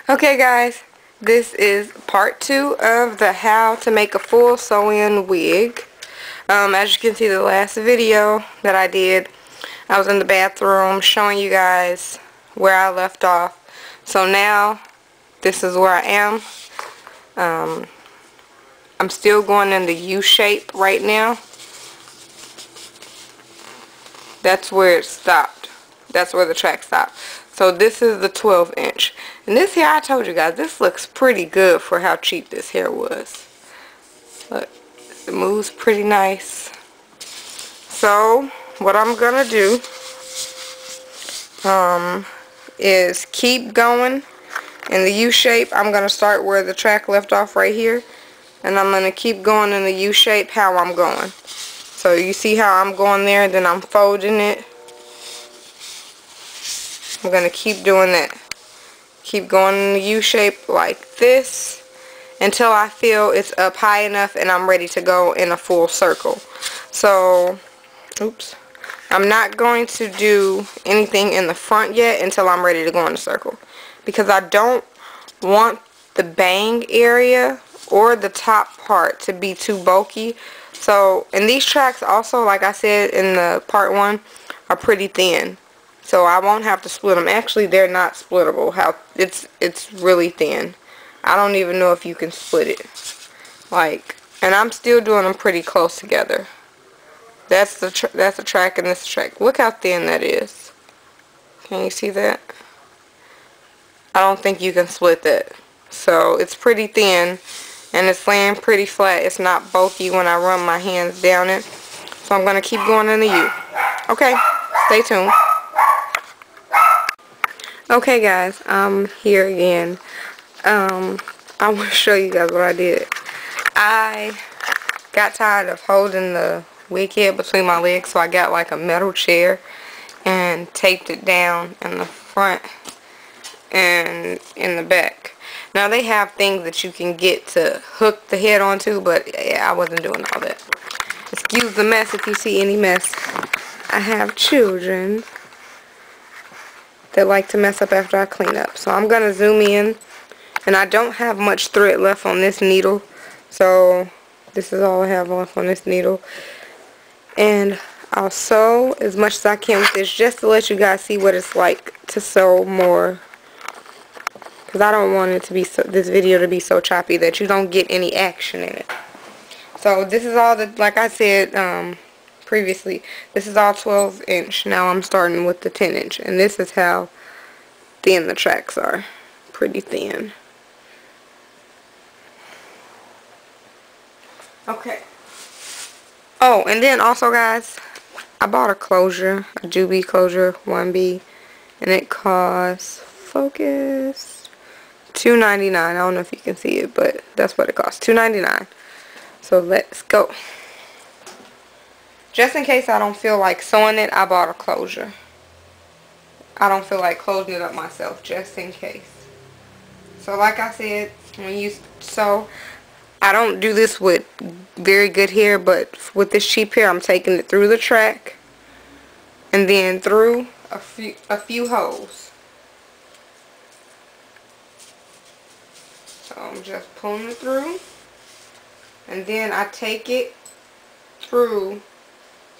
Okay guys, this is part 2 of the how to make a full sew-in wig. As you can see, the last video that I did, I was in the bathroom showing you guys where I left off. So now, this is where I am. I'm still going in the U shape right now. That's where it stopped. That's where the track stopped. So this is the 12 inch. And this hair, I told you guys, this looks pretty good for how cheap this hair was. Look, it moves pretty nice. So what I'm gonna do is keep going in the U shape. I'm gonna start where the track left off right here, and I'm gonna keep going in the U shape how I'm going. So you see how I'm going there, then I'm folding it. I'm going to keep doing that. Keep going in the U shape like this until I feel it's up high enough and I'm ready to go in a full circle. So, oops. I'm not going to do anything in the front yet until I'm ready to go in a circle, because I don't want the bang area or the top part to be too bulky. So, and these tracks also, like I said in the part 1, are pretty thin. So I won't have to split them. Actually, they're not splittable. It's really thin. I don't even know if you can split it. And I'm still doing them pretty close together. That's the track and this track. Look how thin that is. Can you see that? I don't think you can split that. So it's pretty thin and it's laying pretty flat. It's not bulky when I run my hands down it. So I'm going to keep going in the U. Okay, stay tuned. Okay guys, I'm here again. I want to show you guys what I did. I got tired of holding the wig head between my legs, so I got like a metal chair and taped it down in the front and in the back. Now they have things that you can get to hook the head onto, but yeah, I wasn't doing all that. Excuse the mess if you see any mess. I have children that like to mess up after I clean up. So I'm going to zoom in. And I don't have much thread left on this needle. So this is all I have left on this needle. And I'll sew as much as I can with this just to let you guys see what it's like to sew more. Because I don't want it to be this video to be so choppy that you don't get any action in it. So this is all like I said previously, this is all 12 inch. Now I'm starting with the 10 inch, and this is how thin the tracks are. Pretty thin. Okay. Oh, and then also guys, I bought a closure, a Juby closure 1B, and it costs, focus, $2.99. I don't know if you can see it, but that's what it costs, $2.99. So let's go. Just in case I don't feel like sewing it, I bought a closure. I don't feel like closing it up myself, just in case. So like I said, when you sew, I don't do this with very good hair, but with this cheap hair, I'm taking it through the track and then through a few holes. So I'm just pulling it through, and then I take it through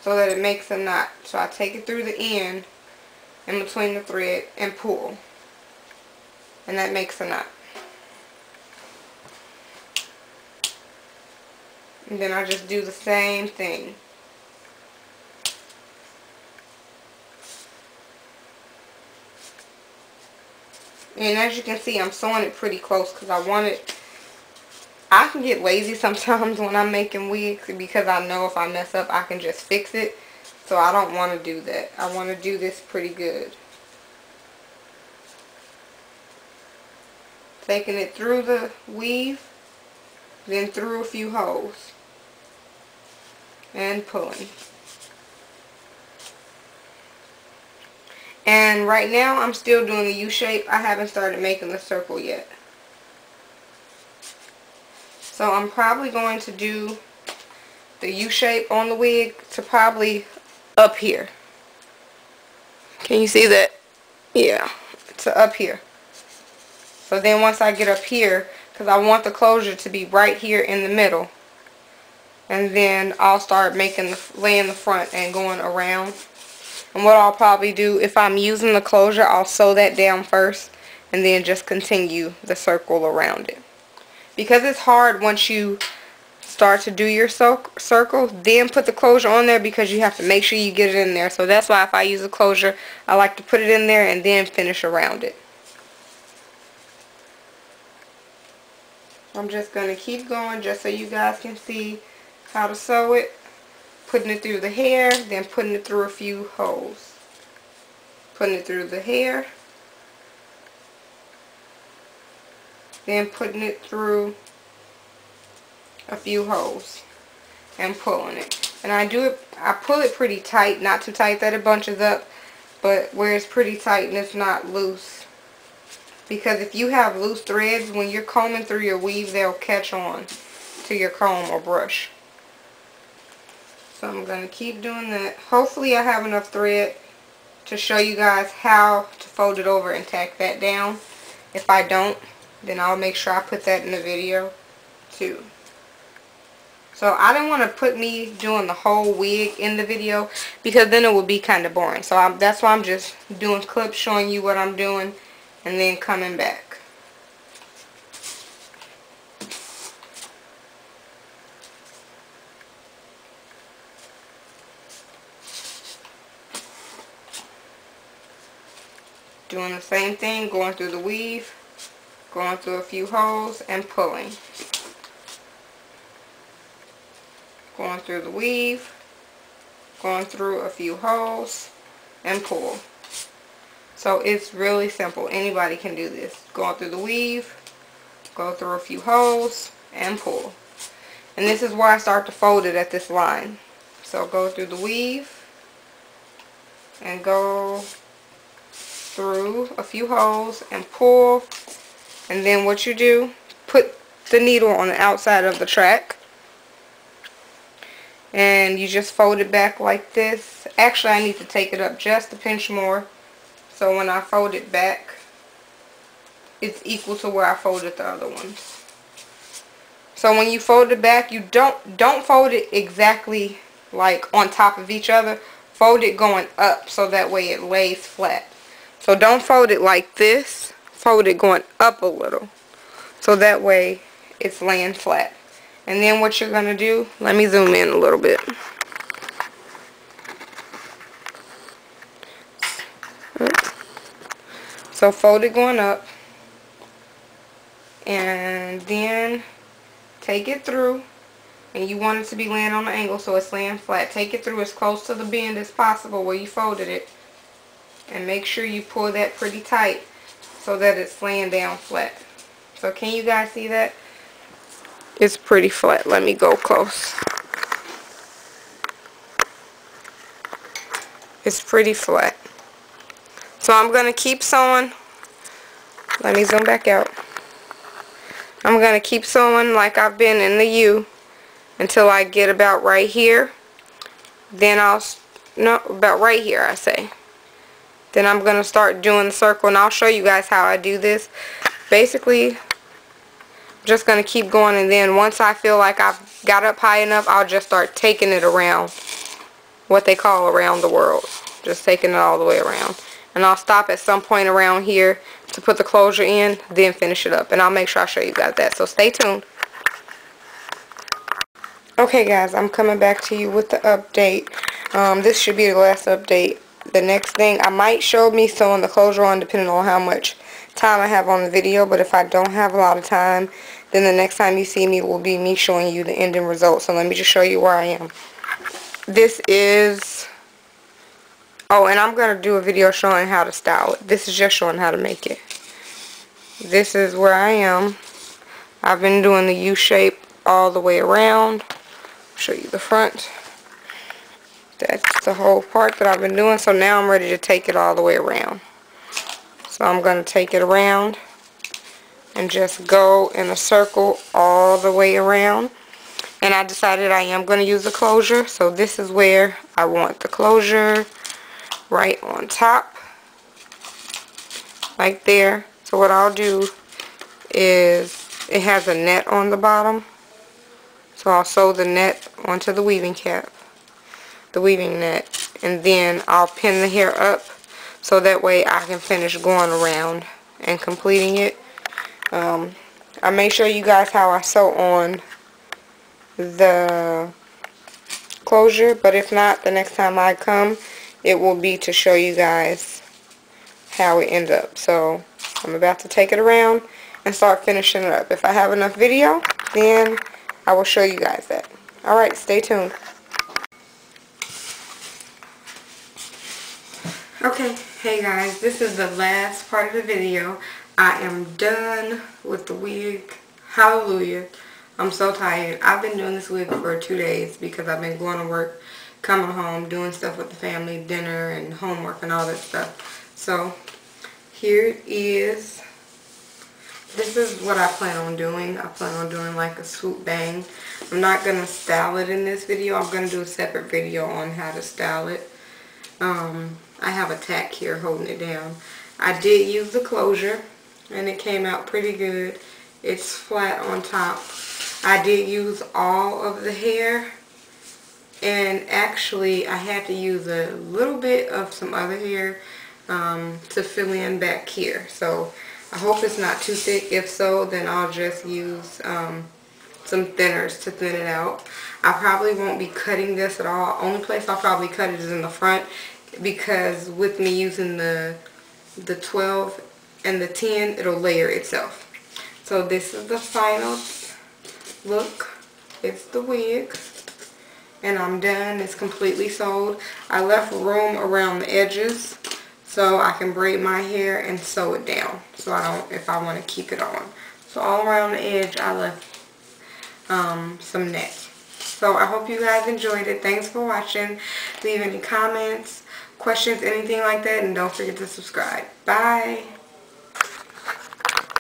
so that it makes a knot. So I take it through the end in between the thread and pull, and that makes a knot. And then I just do the same thing. And as you can see, I'm sewing it pretty close because I can get lazy sometimes when I'm making wigs, because I know if I mess up I can just fix it. So I don't want to do that. I want to do this pretty good. Taking it through the weave, then through a few holes, and pulling. And right now I'm still doing the U shape. I haven't started making the circle yet. So I'm probably going to do the U shape on the wig to probably up here. Can you see that? Yeah, to up here. So So then once I get up here, because I want the closure to be right here in the middle, and then I'll start laying the front and going around. And what I'll probably do, if I'm using the closure, I'll sew that down first and then just continue the circle around it. Because it's hard once you start to do your circle, then put the closure on there, because you have to make sure you get it in there. So that's why if I use a closure, I like to put it in there and then finish around it. I'm just going to keep going just so you guys can see how to sew it. Putting it through the hair, then putting it through a few holes. Putting it through the hair, then putting it through a few holes and pulling it. And I pull it pretty tight, not too tight that it bunches up, but where it's pretty tight and it's not loose. Because if you have loose threads, when you're combing through your weave, they'll catch on to your comb or brush. So I'm going to keep doing that. Hopefully I have enough thread to show you guys how to fold it over and tack that down. If I don't, then I'll make sure I put that in the video too. So I didn't want to put me doing the whole wig in the video, because then it would be kind of boring. So that's why I'm just doing clips showing you what I'm doing and then coming back. Doing the same thing, going through the weave, going through a few holes and pulling. Going through the weave, going through a few holes and pull. So it's really simple. Anybody can do this. Going through the weave, go through a few holes and pull. And this is where I start to fold it at this line. So go through the weave and go through a few holes and pull. And then what you do, put the needle on the outside of the track and you just fold it back like this. Actually, I need to take it up just a pinch more, so when I fold it back, it's equal to where I folded the other ones. So when you fold it back, you don't fold it exactly like on top of each other. Fold it going up so that way it lays flat. So don't fold it like this. Fold it going up a little, so that way it's laying flat. And then what you're going to do, let me zoom in a little bit. So fold it going up, and then take it through, and you want it to be laying on an angle so it's laying flat. Take it through as close to the bend as possible where you folded it, and make sure you pull that pretty tight so that it's laying down flat. So can you guys see that? It's pretty flat. Let me go close. It's pretty flat. So I'm going to keep sewing. Let me zoom back out. I'm going to keep sewing like I've been in the U until I get about right here. Then about right here I say. Then I'm going to start doing the circle, and I'll show you guys how I do this. Basically, I'm just going to keep going, and then once I feel like I've got up high enough, I'll just start taking it around, what they call around the world. Just taking it all the way around. And I'll stop at some point around here to put the closure in, then finish it up. And I'll make sure I show you guys that. So stay tuned. Okay guys, I'm coming back to you with the update. This should be the last update. The next thing, I might show me sewing the closure on depending on how much time I have on the video, but if I don't have a lot of time, then the next time you see me will be me showing you the ending result. So let me just show you where I am. This is, oh, and I'm going to do a video showing how to style it. This is just showing how to make it. This is where I am. I've been doing the U shape all the way around. I'll show you the front. That's the whole part that I've been doing. So now I'm ready to take it all the way around. So I'm going to take it around and just go in a circle all the way around. And I decided I am going to use the closure. So this is where I want the closure, right on top, like there. So what I'll do is it has a net on the bottom. So I'll sew the net onto the weaving cap, the weaving net, and then I'll pin the hair up so that way I can finish going around and completing it. I may show you guys how I sew on the closure, but if not, the next time I come, it will be to show you guys how it ends up. So I'm about to take it around and start finishing it up. If I have enough video, then I will show you guys that. Alright, stay tuned. Okay, hey guys, this is the last part of the video. I am done with the wig. Hallelujah. I'm so tired. I've been doing this wig for 2 days because I've been going to work, coming home, doing stuff with the family, dinner and homework and all that stuff. So here it is. This is what I plan on doing. I plan on doing like a swoop bang. I'm not going to style it in this video. I'm going to do a separate video on how to style it. I have a tack here holding it down. I did use the closure and it came out pretty good. It's flat on top. I did use all of the hair, and actually I had to use a little bit of some other hair to fill in back here. So I hope it's not too thick. If so, then I'll just use some thinners to thin it out. I probably won't be cutting this at all. Only place I'll probably cut it is in the front, because with me using the 12 and the 10, it'll layer itself. So this is the final look. It's the wig, and I'm done. It's completely sewed. I left room around the edges so I can braid my hair and sew it down, so I don't, if I want to keep it on. So all around the edge I left some net. So I hope you guys enjoyed it. Thanks for watching. Leave any comments, questions, anything like that, and don't forget to subscribe. Bye.